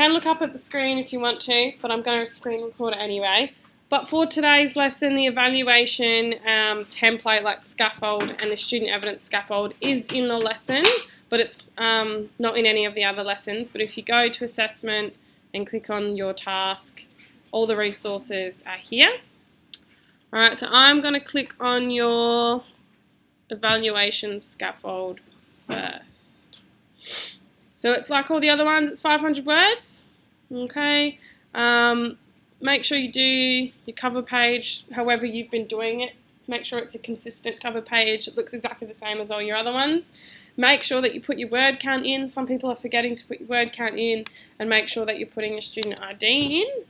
You can look up at the screen if you want to, but I'm going to screen record it anyway. But for today's lesson, the evaluation template like scaffold and the student evidence scaffold is in the lesson, but it's not in any of the other lessons. But if you go to assessment and click on your task, all the resources are here. Alright, so I'm going to click on your evaluation scaffold first. So it's like all the other ones, it's 500 words. Okay. Make sure you do your cover page however you've been doing it. Make sure it's a consistent cover page. It looks exactly the same as all your other ones. Make sure that you put your word count in. Some people are forgetting to put your word count in, and make sure that you're putting your student ID in.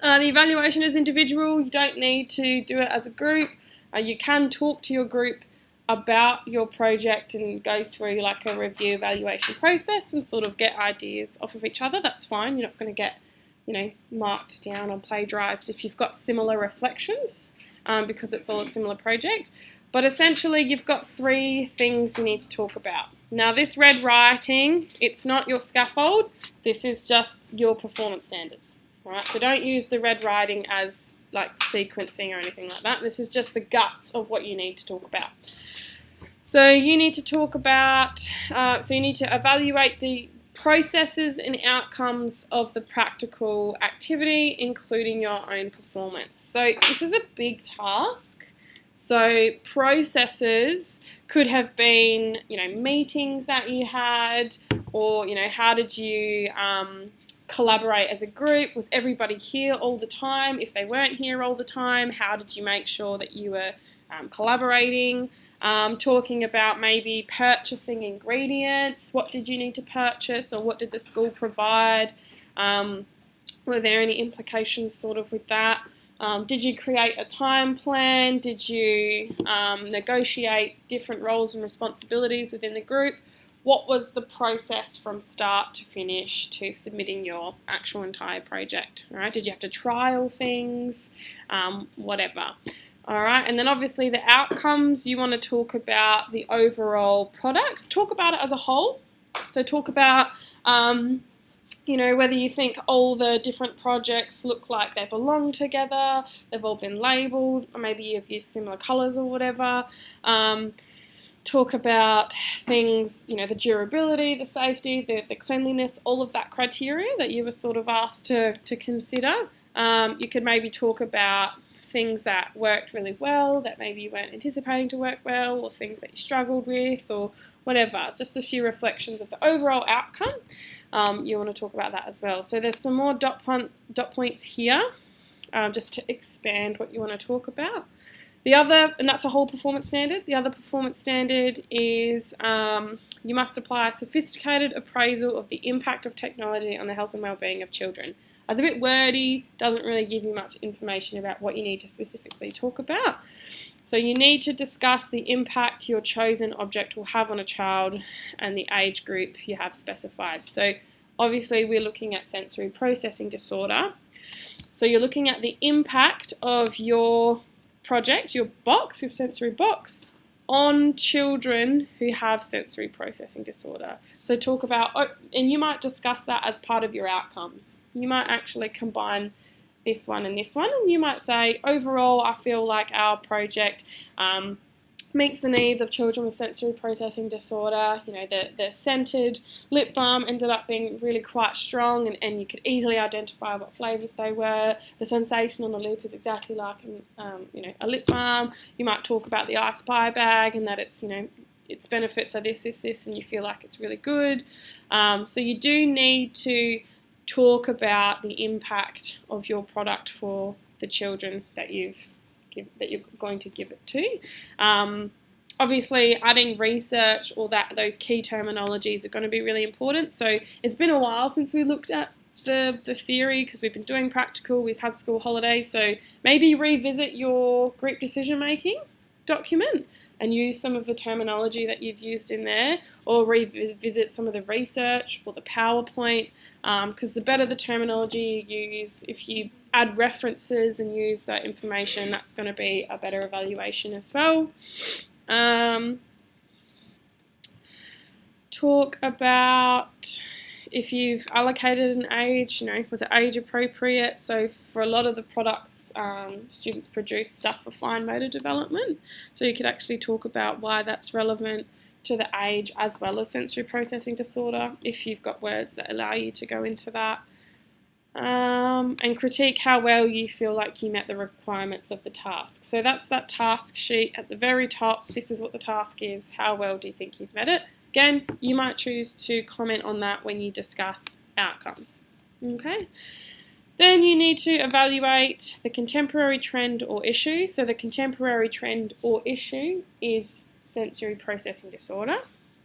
The evaluation is individual. You don't need to do it as a group. You can talk to your group about your project and go through like a review evaluation process and sort of get ideas off of each other. That's fine. You're not going to get, marked down or plagiarized if you've got similar reflections because it's all a similar project. But essentially, you've got 3 things you need to talk about. Now, this red writing, it's not your scaffold. This is just your performance standards. All right, so don't use the red writing as like sequencing or anything like that. This is just the guts of what you need to talk about. So you need to talk about, you need to evaluate the processes and outcomes of the practical activity, including your own performance. So this is a big task. So processes could have been, meetings that you had, or, how did you collaborate as a group? Was everybody here all the time? If they weren't here all the time, how did you make sure that you were collaborating? Talking about maybe purchasing ingredients. What did you need to purchase, or what did the school provide? Were there any implications sort of with that? Did you create a time plan? Did you negotiate different roles and responsibilities within the group? What was the process from start to finish to submitting your actual entire project? All right? Did you have to trial things? Whatever. All right, and then obviously the outcomes, you want to talk about the overall product. Talk about it as a whole. So talk about, whether you think all the different projects look like they belong together, they've all been labelled, or maybe you've used similar colours or whatever. Talk about things, the durability, the safety, the cleanliness, all of that criteria that you were sort of asked to consider. You could maybe talk about things that worked really well that maybe you weren't anticipating to work well, or things that you struggled with, or whatever. Just a few reflections of the overall outcome. You want to talk about that as well. So there's some more dot points here, just to expand what you want to talk about. And that's a whole performance standard. The other performance standard is you must apply a sophisticated appraisal of the impact of technology on the health and well-being of children. It's a bit wordy, doesn't really give you much information about what you need to specifically talk about. So you need to discuss the impact your chosen object will have on a child and the age group you have specified. So obviously we're looking at sensory processing disorder. So you're looking at the impact of your project, your sensory box, on children who have sensory processing disorder. So talk about, and you might discuss that as part of your outcomes. You might actually combine this one, and you might say, overall, I feel like our project meets the needs of children with sensory processing disorder. The scented lip balm ended up being really quite strong, and you could easily identify what flavours they were. The sensation on the lip is exactly like a lip balm. You might talk about the I Spy bag and that it's its benefits are this, and you feel like it's really good. So you do need to talk about the impact of your product for the children that you're going to give it to. Obviously, adding research or those key terminologies are going to be really important. So it's been a while since we looked at the theory because we've been doing practical, we've had school holidays. So maybe revisit your group decision making document and use some of the terminology that you've used in there, or revisit some of the research or the PowerPoint, because the better the terminology you use, if you add references and use that information, that's going to be a better evaluation as well. Talk about if you've allocated an age, was it age appropriate? So for a lot of the products, students produce stuff for fine motor development. So you could actually talk about why that's relevant to the age as well as sensory processing disorder, if you've got words that allow you to go into that. And critique how well you feel like you met the requirements of the task. So that's that task sheet at the very top. This is what the task is. How well do you think you've met it? Again, you might choose to comment on that when you discuss outcomes. Okay. Then you need to evaluate the contemporary trend or issue. So the contemporary trend or issue is sensory processing disorder.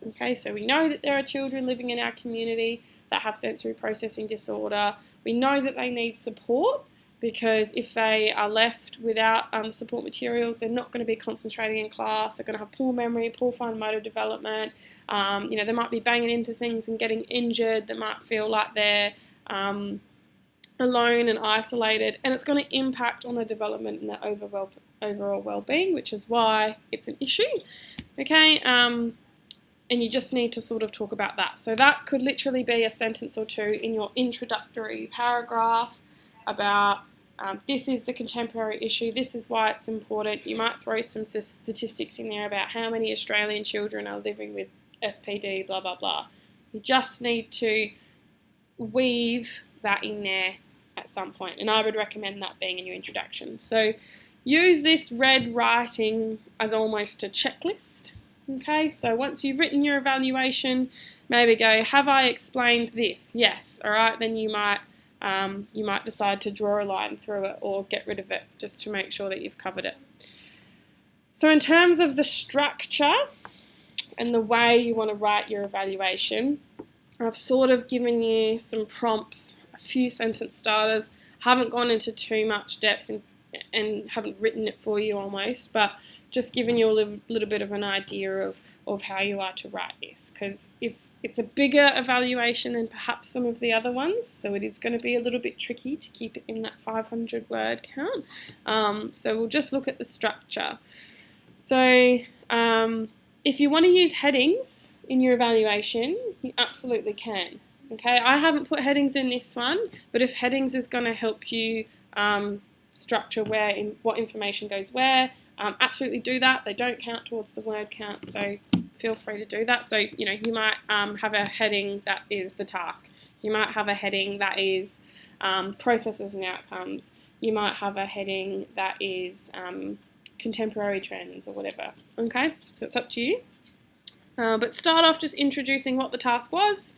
Okay, so we know that there are children living in our community that have sensory processing disorder. We know that they need support, because if they are left without support materials, they're not going to be concentrating in class. They're going to have poor memory, poor fine motor development. They might be banging into things and getting injured. They might feel like they're alone and isolated, and it's going to impact on their development and their overall well-being, which is why it's an issue. Okay, and you just need to sort of talk about that. So that could literally be a sentence or two in your introductory paragraph about this is the contemporary issue, this is why it's important. You might throw some statistics in there about how many Australian children are living with SPD, blah, blah, blah. You just need to weave that in there at some point, and I would recommend that being in your introduction. So use this red writing as almost a checklist. Okay, so once you've written your evaluation, maybe go, have I explained this? Yes. All right, then you might decide to draw a line through it or get rid of it, just to make sure that you've covered it. So in terms of the structure and the way you want to write your evaluation, I've sort of given you some prompts, a few sentence starters. Haven't gone into too much depth and haven't written it for you almost, but just giving you a little bit of an idea of how you are to write this, because it's a bigger evaluation than perhaps some of the other ones, so it is going to be a little bit tricky to keep it in that 500 word count. So we'll just look at the structure. So if you want to use headings in your evaluation, you absolutely can. Okay, I haven't put headings in this one, but if headings is going to help you structure what information goes where, absolutely do that. They don't count towards the word count, so feel free to do that. So, you might have a heading that is the task. You might have a heading that is processes and outcomes. You might have a heading that is contemporary trends or whatever. Okay, so it's up to you. But start off just introducing what the task was.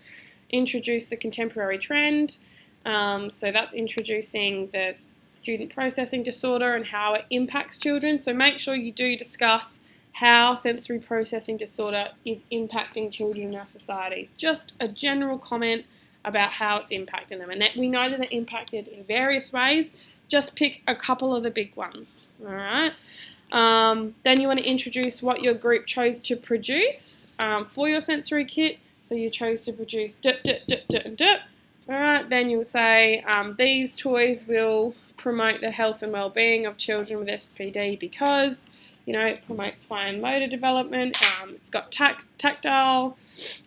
Introduce the contemporary trend. So that's introducing the student processing disorder and how it impacts children. So make sure you do discuss how sensory processing disorder is impacting children in our society. Just a general comment about how it's impacting them. And that we know that they're impacted in various ways. Just pick a couple of the big ones. All right. Then you want to introduce what your group chose to produce for your sensory kit. So you chose to produce Alright, then you'll say these toys will promote the health and well-being of children with SPD because, it promotes fine motor development. It's got tactile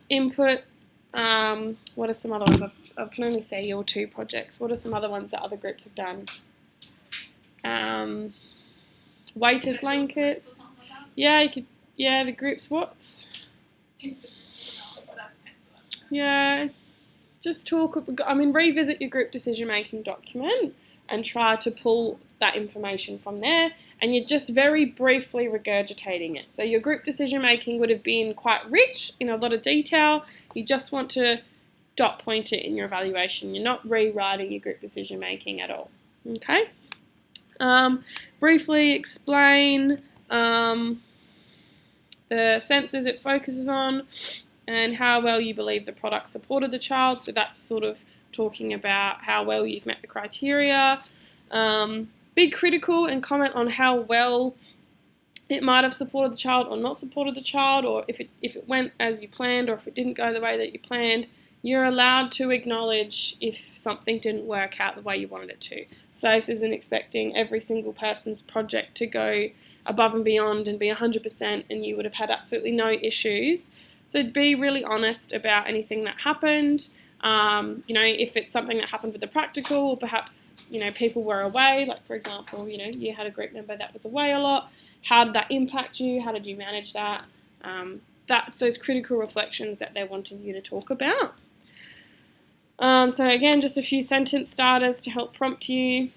input. What are some other ones? I can only say your 2 projects. What are some other ones that other groups have done? Weighted blankets. Yeah, you could. Yeah, the groups. What's? Yeah. Just revisit your group decision-making document and try to pull that information from there, and you're just very briefly regurgitating it. So your group decision-making would have been quite rich in a lot of detail. You just want to dot point it in your evaluation. You're not rewriting your group decision-making at all. Okay? Briefly explain the senses it focuses on and how well you believe the product supported the child. So that's sort of talking about how well you've met the criteria. Be critical and comment on how well it might have supported the child or not supported the child, or if it went as you planned or if it didn't go the way that you planned. You're allowed to acknowledge if something didn't work out the way you wanted it to. SACE isn't expecting every single person's project to go above and beyond and be 100%, and you would have had absolutely no issues. So be really honest about anything that happened. You know, if it's something that happened with the practical, or perhaps, you know, people were away, like for example, you know, you had a group member that was away a lot. How did that impact you? How did you manage that? That's those critical reflections that they're wanting you to talk about. So again, just a few sentence starters to help prompt you.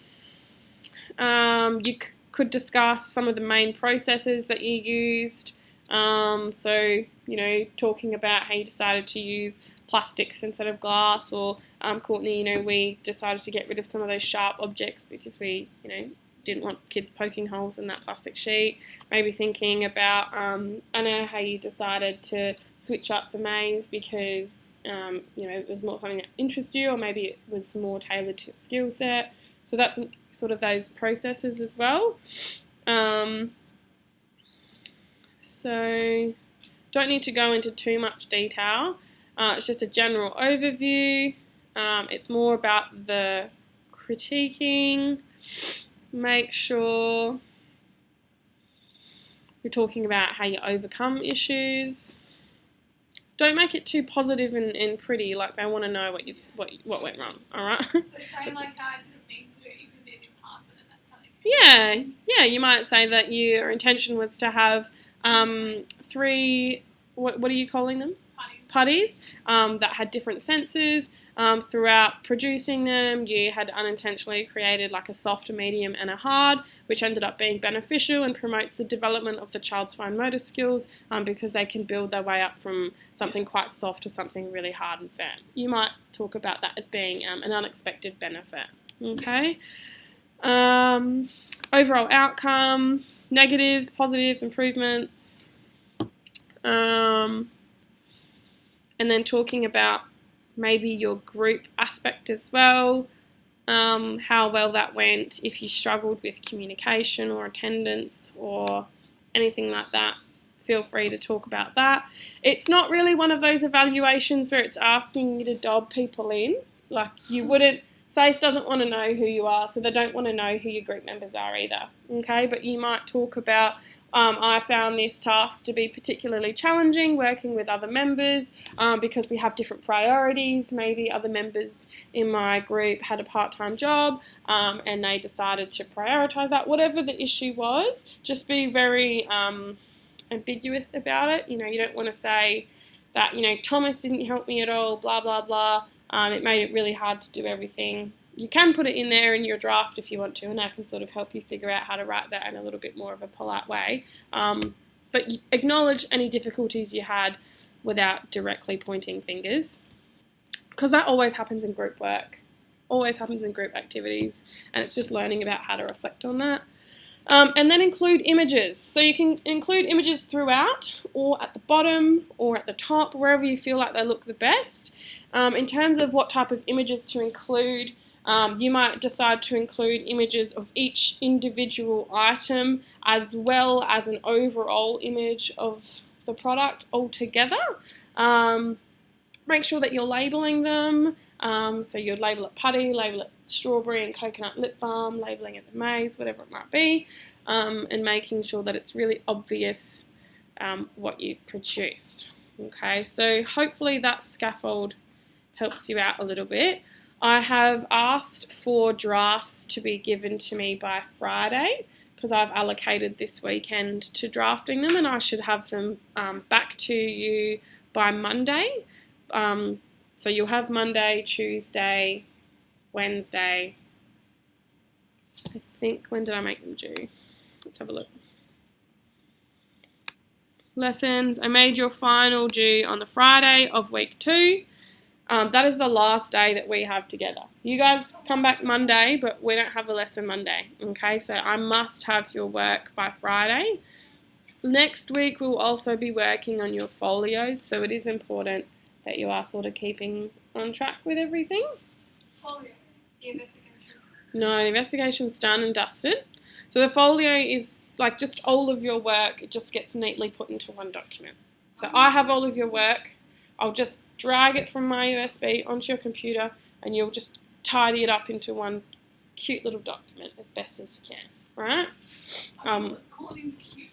You could discuss some of the main processes that you used. So, you know, talking about how you decided to use plastics instead of glass, or Courtney, you know, we decided to get rid of some of those sharp objects because we, you know, didn't want kids poking holes in that plastic sheet. Maybe thinking about, Anna, how you decided to switch up the maze because, you know, it was more something that interests you, or maybe it was more tailored to your skill set. So that's sort of those processes as well. So don't need to go into too much detail. It's just a general overview. It's more about the critiquing. Make sure you're talking about how you overcome issues. Don't make it too positive and pretty, like they want to know what went wrong. All right. So say like I didn't mean to do it, you could be half, and then that's how they can. Yeah. You might say that your intention was to have 3. What are you calling them? Putties that had different sensors. Throughout producing them, you had unintentionally created like a soft, a medium, and a hard, which ended up being beneficial and promotes the development of the child's fine motor skills because they can build their way up from something quite soft to something really hard and firm. You might talk about that as being an unexpected benefit. Okay. Overall outcome, negatives, positives, improvements. And then talking about maybe your group aspect as well, how well that went, if you struggled with communication or attendance or anything like that, feel free to talk about that. It's not really one of those evaluations where it's asking you to dob people in. Like you wouldn't, SACE doesn't want to know who you are, so they don't want to know who your group members are either, okay? But you might talk about, I found this task to be particularly challenging working with other members because we have different priorities. Maybe other members in my group had a part-time job and they decided to prioritise that. Whatever the issue was, just be very ambiguous about it. You know, you don't want to say that, you know, Thomas didn't help me at all, blah, blah, blah. It made it really hard to do everything. You can put it in there in your draft if you want to, and I can sort of help you figure out how to write that in a little bit more of a polite way. But acknowledge any difficulties you had without directly pointing fingers, because that always happens in group work, always happens in group activities, and it's just learning about how to reflect on that. And then include images. So you can include images throughout, or at the bottom, or at the top, wherever you feel like they look the best. In terms of what type of images to include, you might decide to include images of each individual item as well as an overall image of the product altogether. Make sure that you're labelling them. So you'd label it putty, label it strawberry and coconut lip balm, labelling it the maze, whatever it might be, and making sure that it's really obvious what you've produced. Okay, so hopefully that scaffold helps you out a little bit. I have asked for drafts to be given to me by Friday because I've allocated this weekend to drafting them, and I should have them back to you by Monday. So you'll have Monday, Tuesday, Wednesday. I think, when did I make them due? Let's have a look. Lessons. I made your final due on the Friday of week 2. That is the last day that we have together. You guys come back Monday, but we don't have a lesson Monday, okay? So I must have your work by Friday. Next week, we'll also be working on your folios, so it is important that you are sort of keeping on track with everything. Folio, the investigation. No, the investigation's done and dusted. So the folio is like just all of your work. It just gets neatly put into one document. So I have all of your work. I'll just drag it from my USB onto your computer, and you'll just tidy it up into one cute little document as best as you can, right? Courtney's cute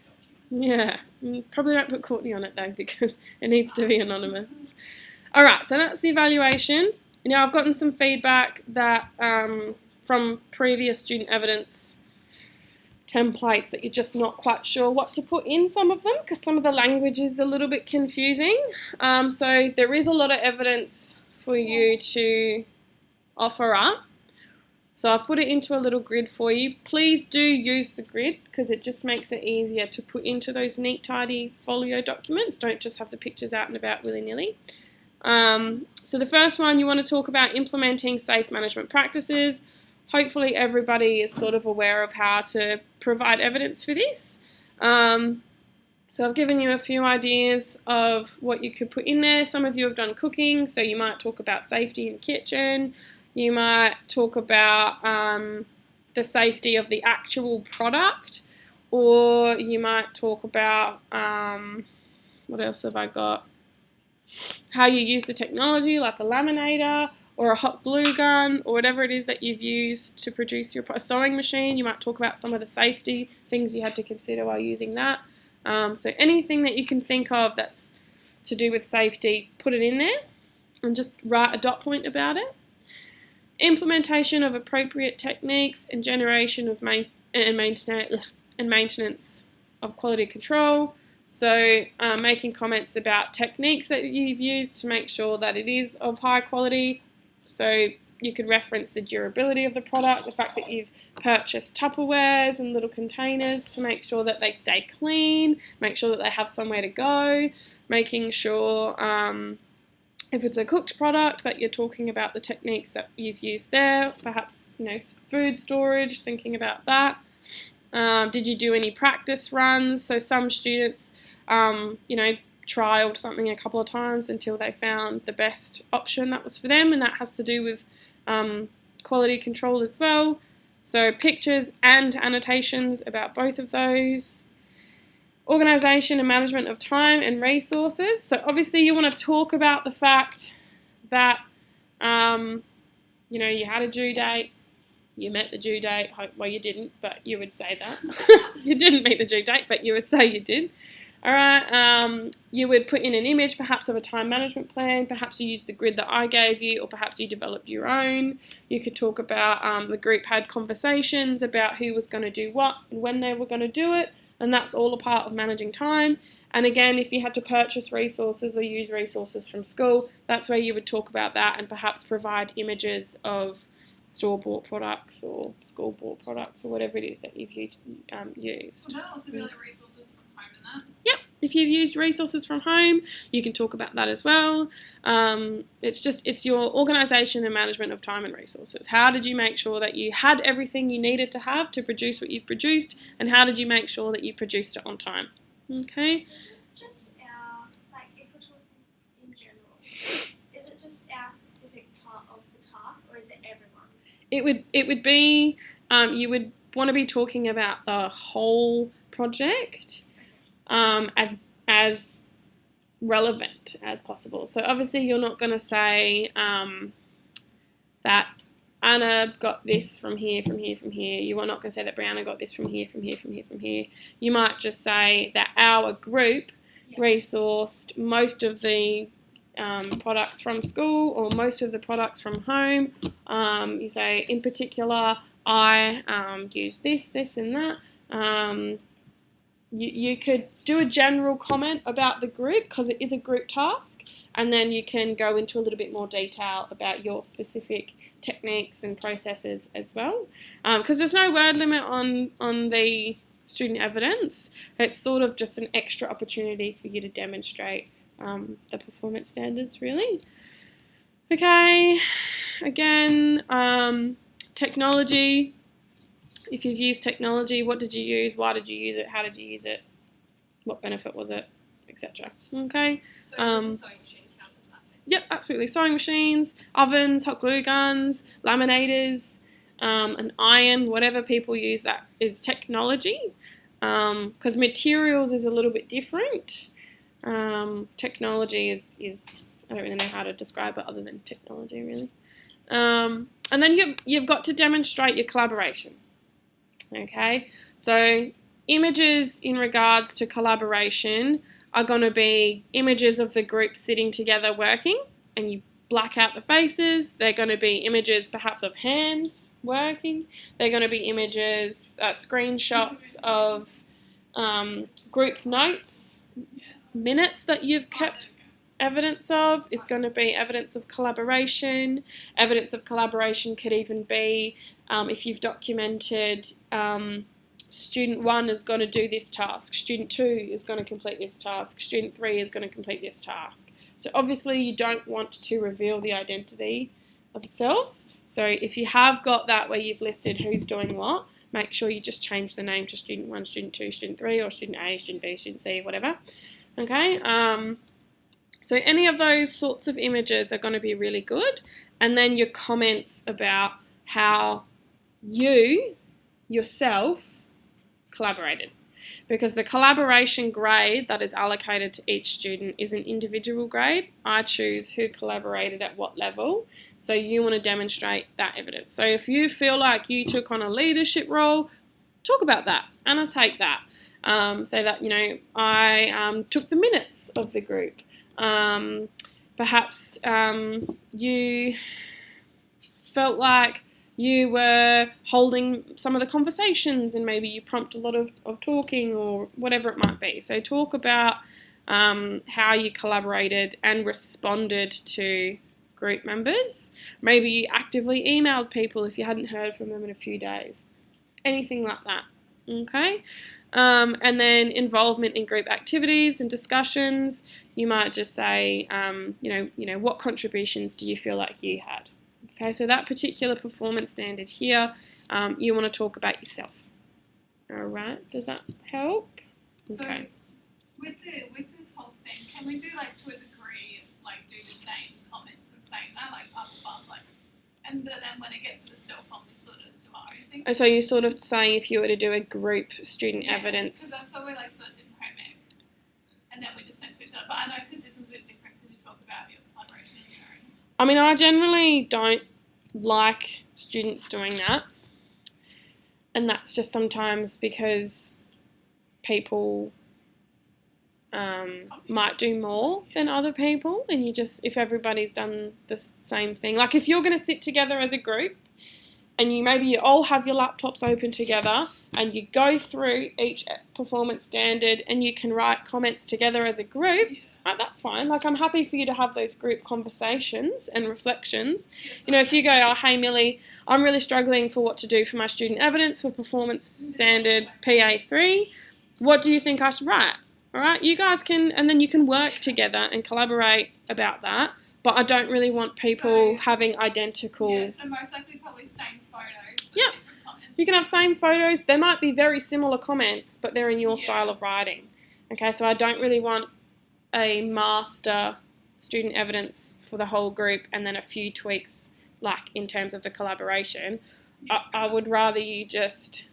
document. Yeah, probably don't put Courtney on it though because it needs to be anonymous. All right, so that's the evaluation. Now, I've gotten some feedback that from previous student evidence templates that you're just not quite sure what to put in some of them because some of the language is a little bit confusing. So there is a lot of evidence for you to offer up. So I've put it into a little grid for you. Please do use the grid because it just makes it easier to put into those neat, tidy folio documents. Don't just have the pictures out and about willy-nilly. So the first one, you want to talk about implementing safe management practices. Hopefully everybody is sort of aware of how to provide evidence for this. So I've given you a few ideas of what you could put in there. Some of you have done cooking, so you might talk about safety in the kitchen. You might talk about the safety of the actual product, or you might talk about, what else have I got? How you use the technology, like a laminator or a hot glue gun or whatever it is that you've used to produce your sewing machine. You might talk about some of the safety things you had to consider while using that. So anything that you can think of that's to do with safety, put it in there and just write a dot point about it. Implementation of appropriate techniques and generation of maintenance of quality control. So making comments about techniques that you've used to make sure that it is of high quality. So you could reference the durability of the product, the fact that you've purchased Tupperwares and little containers to make sure that they stay clean, make sure that they have somewhere to go, making sure if it's a cooked product that you're talking about the techniques that you've used there, perhaps food storage, thinking about that. Did you do any practice runs? So some students, trialed something a couple of times until they found the best option that was for them, and that has to do with quality control as well. So pictures and annotations about both of those. Organisation and management of time and resources. So obviously you want to talk about the fact that, you had a due date, you met the due date. Well, you didn't, but you would say that. You didn't meet the due date, but you would say you did. All right, you would put in an image perhaps of a time management plan. Perhaps you used the grid that I gave you, or perhaps you developed your own. You could talk about the group had conversations about who was going to do what and when they were going to do it, and that's all a part of managing time. And again, if you had to purchase resources or use resources from school, that's where you would talk about that and perhaps provide images of store-bought products or school-bought products or whatever it is that you've used. Would that also be like resources from home and that? Yep. If you've used resources from home, you can talk about that as well. It's your organisation and management of time and resources. How did you make sure that you had everything you needed to have to produce what you've produced, and how did you make sure that you produced it on time? Okay. Is it just our, if we're talking in general, is it just our specific part of the task, or is it everyone? It would be, you would want to be talking about the whole project as relevant as possible. So obviously you're not going to say that Anna got this from here, from here, from here. You are not going to say that Brianna got this from here, from here, from here, from here. You might just say that our group resourced most of the products from school or most of the products from home. You say, in particular, I used this, this, and that. You could do a general comment about the group because it is a group task, and then you can go into a little bit more detail about your specific techniques and processes as well. Because there's no word limit on the student evidence. It's sort of just an extra opportunity for you to demonstrate the performance standards, really. Okay, again, technology. If you've used technology, what did you use? Why did you use it? How did you use it? What benefit was it? Etc. Okay. So the sewing machine count as that too? Yep, absolutely. Sewing machines, ovens, hot glue guns, laminators, an iron, whatever people use that is technology. Because materials is a little bit different. Technology is I don't really know how to describe it other than technology, really. And then you've got to demonstrate your collaboration. Okay, so images in regards to collaboration are going to be images of the group sitting together working, and you black out the faces. They're going to be images perhaps of hands working. They're going to be images, screenshots of group notes, minutes that you've kept evidence of. Is going to be evidence of collaboration. Evidence of collaboration could even be if you've documented student 1 is going to do this task, student 2 is going to complete this task, student 3 is going to complete this task. So obviously you don't want to reveal the identity of yourselves. So if you have got that where you've listed who's doing what, make sure you just change the name to student 1, student 2, student 3, or student A, student B, student C, whatever. Okay. So any of those sorts of images are going to be really good. And then your comments about how you yourself collaborated, because the collaboration grade that is allocated to each student is an individual grade. I choose who collaborated at what level, so you want to demonstrate that evidence. So if you feel like you took on a leadership role, talk about that, annotate that. Say that, I took the minutes of the group. Perhaps you felt like you were holding some of the conversations and maybe you prompt a lot of talking or whatever it might be. So talk about how you collaborated and responded to group members. Maybe you actively emailed people if you hadn't heard from them in a few days. Anything like that. Okay? And then involvement in group activities and discussions. You might just say, what contributions do you feel like you had? Okay, so that particular performance standard here, you want to talk about yourself. All right, does that help? Okay. So with this whole thing, can we do to a degree, do the same comments and saying that up above, and then when it gets to the still form, we sort of do our own thing. So you're sort of saying if you were to do a group student evidence. Because that's what we sort of did in home ec, and then we just sent to each other. But I know because this is a bit different because you talk about your collaboration and your own. I mean, I generally don't like students doing that, and that's just sometimes because people might do more than other people, and if everybody's done the same thing, if you're going to sit together as a group and you all have your laptops open together and you go through each performance standard and you can write comments together as a group, that's fine. I'm happy for you to have those group conversations and reflections. If you go, oh, hey, Millie, I'm really struggling for what to do for my student evidence for performance standard PA3. What do you think I should write? All right, you guys can, and then you can work together and collaborate about that. But I don't really want people having identical... Yeah, so most likely probably same photos, but different comments. You can have same photos. There might be very similar comments, but they're in your style of writing. Okay, so I don't really want a master student evidence for the whole group and then a few tweaks in terms of the collaboration. I would rather you just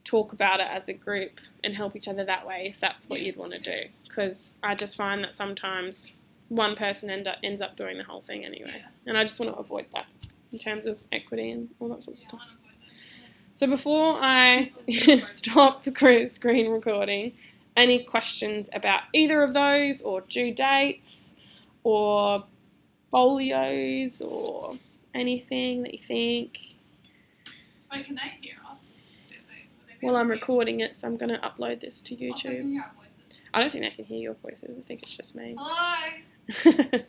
talk about it as a group and help each other that way if that's what you'd want to do, because I just find that sometimes one person ends up doing the whole thing anyway, and I just want to avoid that in terms of equity and all that sort of stuff. So before I stop the screen recording, any questions about either of those, or due dates, or folios, or anything that you think? Wait, can they hear us? Well, I'm recording it, so I'm going to upload this to YouTube. Also, can you hear our voices? I don't think they can hear your voices. I think it's just me. Hello.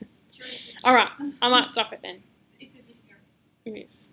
All right, I might stop it then. It's a video. It is.